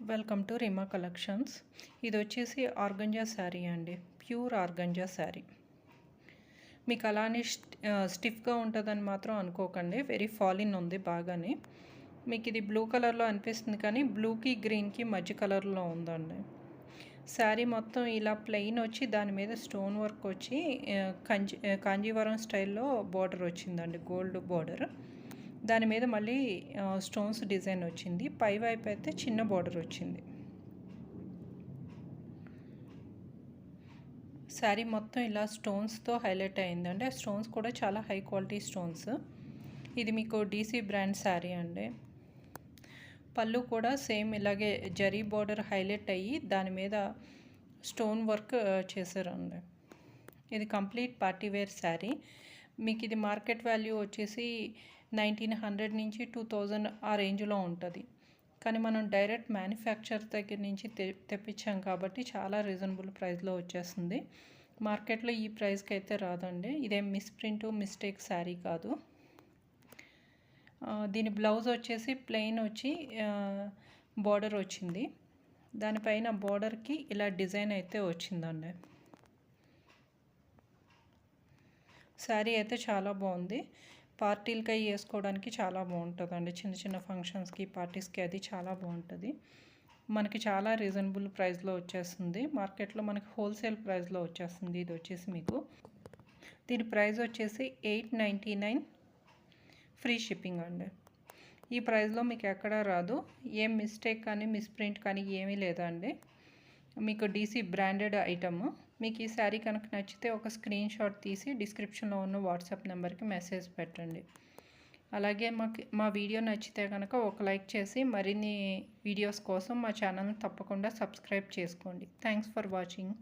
Welcome to రిమా collections. ఇది వచ్చేసి organza sari అండి, ప్యూర్ ఆర్గంజా శారీ. మీకు అలానే స్టిఫ్గా ఉంటుందని మాత్రం అనుకోకండి, వెరీ ఫాలిన్ ఉంది బాగానే. మీకు ఇది బ్లూ కలర్లో అనిపిస్తుంది కానీ బ్లూకి గ్రీన్కి మధ్య కలర్లో ఉందండి. శారీ మొత్తం ఇలా ప్లెయిన్ వచ్చి దాని మీద స్టోన్ వర్క్ వచ్చి కాంజీవరం స్టైల్లో బార్డర్ వచ్చిందండి, గోల్డ్ బార్డర్. దాని మీద మళ్ళీ స్టోన్స్ డిజైన్ వచ్చింది. పై వైపు అయితే చిన్న బార్డర్ వచ్చింది. శారీ మొత్తం ఇలా స్టోన్స్తో హైలైట్ అయిందండి. ఆ స్టోన్స్ కూడా చాలా హై క్వాలిటీ స్టోన్స్. ఇది మీకు డీసీ బ్రాండ్ శారీ అండి. పళ్ళు కూడా సేమ్ ఇలాగే జరీ బార్డర్ హైలైట్ అయ్యి దాని మీద స్టోన్ వర్క్ చేశారండి. ఇది కంప్లీట్ పార్టీ వేర్ శారీ. మీకు ఇది మార్కెట్ వాల్యూ వచ్చేసి 1900 నుంచి 2000 ఆ రేంజ్లో ఉంటుంది. కానీ మనం డైరెక్ట్ మ్యానుఫ్యాక్చర్ దగ్గర నుంచి తెప్పించాం కాబట్టి చాలా రీజనబుల్ ప్రైస్లో వచ్చేస్తుంది. మార్కెట్లో ఈ ప్రైస్కి అయితే రాదండి. ఇదేం మిస్ప్రింట్ మిస్టేక్ శారీ కాదు. దీని బ్లౌజ్ వచ్చేసి ప్లెయిన్ వచ్చి బార్డర్ వచ్చింది. దానిపైన బార్డర్కి ఇలా డిజైన్ అయితే వచ్చిందండి. శారీ అయితే చాలా బాగుంది. పార్టీలకి వేసుకోవడానికి చాలా బాగుంటుందండి. చిన్న చిన్న ఫంక్షన్స్కి పార్టీస్కి అది చాలా బాగుంటుంది. మనకి చాలా రీజనబుల్ ప్రైస్లో వచ్చేస్తుంది. మార్కెట్లో మనకి హోల్సేల్ ప్రైస్లో వచ్చేస్తుంది. ఇది వచ్చేసి మీకు దీని ప్రైస్ వచ్చేసి 899 ఫ్రీ షిప్పింగ్ అండి. ఈ ప్రైస్లో మీకు ఎక్కడా రాదు. ఏం మిస్టేక్ కానీ మిస్ప్రింట్ కానీ ఏమీ లేదండి. మీకు డీసీ బ్రాండెడ్ ఐటమ్. మీకు ఈ శారీ కనుక నచ్చితే ఒక స్క్రీన్ షాట్ తీసి డిస్క్రిప్షన్లో ఉన్న వాట్సాప్ నెంబర్కి మెసేజ్ పెట్టండి. అలాగే మా వీడియో నచ్చితే కనుక ఒక లైక్ చేసి మరిన్ని వీడియోస్ కోసం మా ఛానల్ని తప్పకుండా సబ్స్క్రైబ్ చేసుకోండి. Thanks for watching.